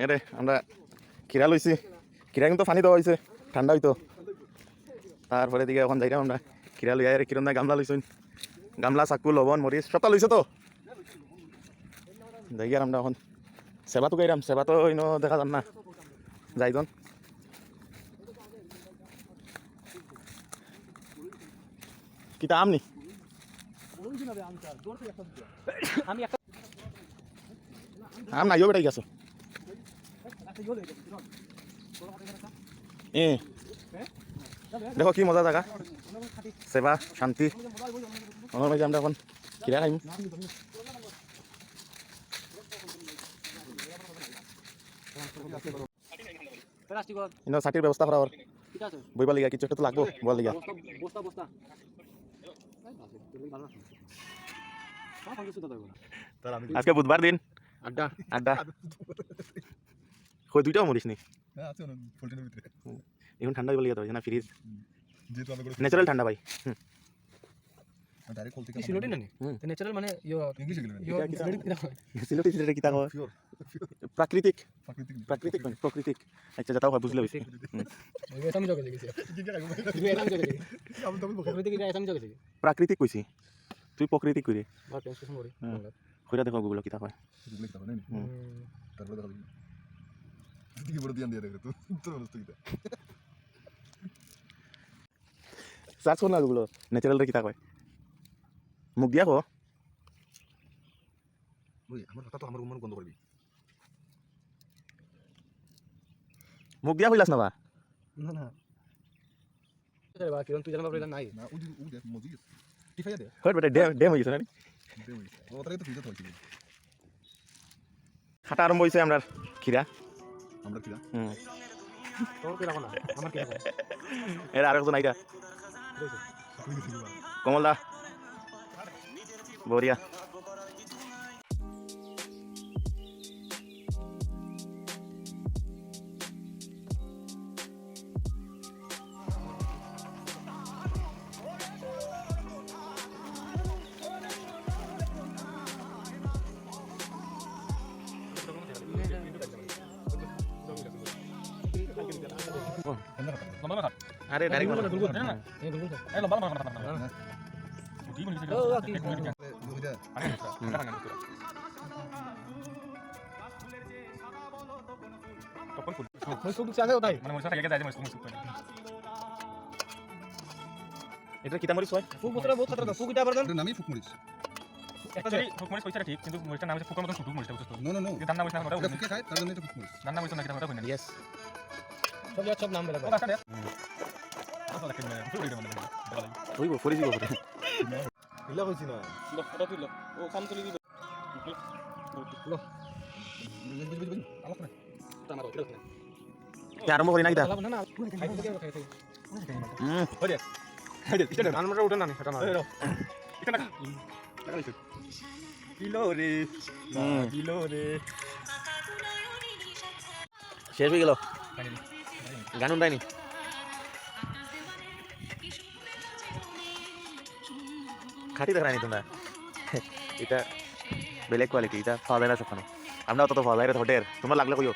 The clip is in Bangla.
এরে আমরা খিরা লইছি, খিরা কিন্তু পানি দেওয়া হয়েছে ঠান্ডা হইতো। তারপরে দিকে এখন যাইলাম আমরা খিরা লইয়া কিরণ না গামলা লইছুন, গামলা চাকু লবণ মরিচ সবটা লইছে তো যাই আর আমরা এখন সেবা তো গাইলাম, সেবা তো ইনো দেখা যান না যাইজন। কিতা আমনি আম নাইও বেটাই গেছো দেখো কি মজা জায়গা, সেবা শান্তি। আমার মাঝে আমরা এখন কিরা খাইম। ছাটির ব্যবস্থা করা ওর বইবার লিগা কিছু একটা তো লাগবো বল লিগা। আজকে বুধবার দিন আড্ডা আড্ডা কই দুইটাও মরিস নি এখন ঠান্ডা হইবার লিগা তো না ফ্রিজ ন্যাচারাল ঠান্ডা ভাই। প্রাকৃতিক প্রাকৃতিক প্রাকৃতিক আচ্ছা যাতাও হয় বুঝলে প্রাকৃতিক কইছি তুই প্রকৃতিক কইরে কইরা দেখো গুগল কিতা হয়। সার্চ কর না গুগল ন্যাচারাল রে কিতা কয় মুখ দিয়া কো। আমার কথা তো আমার মন বন্ধ করবি, মুখ দিয়া কইলাস না বা না না আরে বা কিরণ তুই জানা বাবা নাই না ও দেখ মজি টিফাই দে হট বেটা ড্যাম হইছে না ড্যাম হইছে ওটাই তো ফ্রিজে থইছি খাটা আরম্ভ হইছে আমরা খিরা তোর কি রাখো না আমার কি রাখো এর আরেকজন আইতা কমল দা বড়িয়া আরে ডাইরেক্ট বল গুলগুল না এই গুলগুল এই লম্বা লম্বা না ঠিক বলিস ও কি তখন ফুল সুপ চালে ওটাই মানে মরিচা লাগে যায় মরিচ সুপ এটা কিটা মরিচ হয় ফুক উতরা বহুত খাতরা ফুক কিটা পারবেন নামই ফুক মরিচ একটা ফুক মরিচ কইছাটা ঠিক কিন্তু মরিচটা নাম হচ্ছে ফুকের মতন ছোট মরিচটা বুঝছো নো নো নো দান্না মরিচ না ওটা ফুকে খায় তার জন্য এটা ফুক মরিচ দান্না মরিচ না কিটা ওটা কই না यस সব নাম বেলা ওটা ওই ফরি দিব করে ইলা কইছি না লো ওটা তুই লো ও কাম চলি দিব লো আলাপ না তামার ওটা না কি আরম্ভ করি না কিটা না না খাই খাই ওরে হাইদে এটা আনমার ওটা না এটা না এটা না কিলো রে শেষ হয়ে গেল গান উন্দায়নি খাটি দেখা নি তোমরা এটা বেলেগ কোয়ালিটি এটা পাওয়া যায় না সবখানে আমরা অত পাওয়া যায় হোটেল তোমরা লাগলে কইও।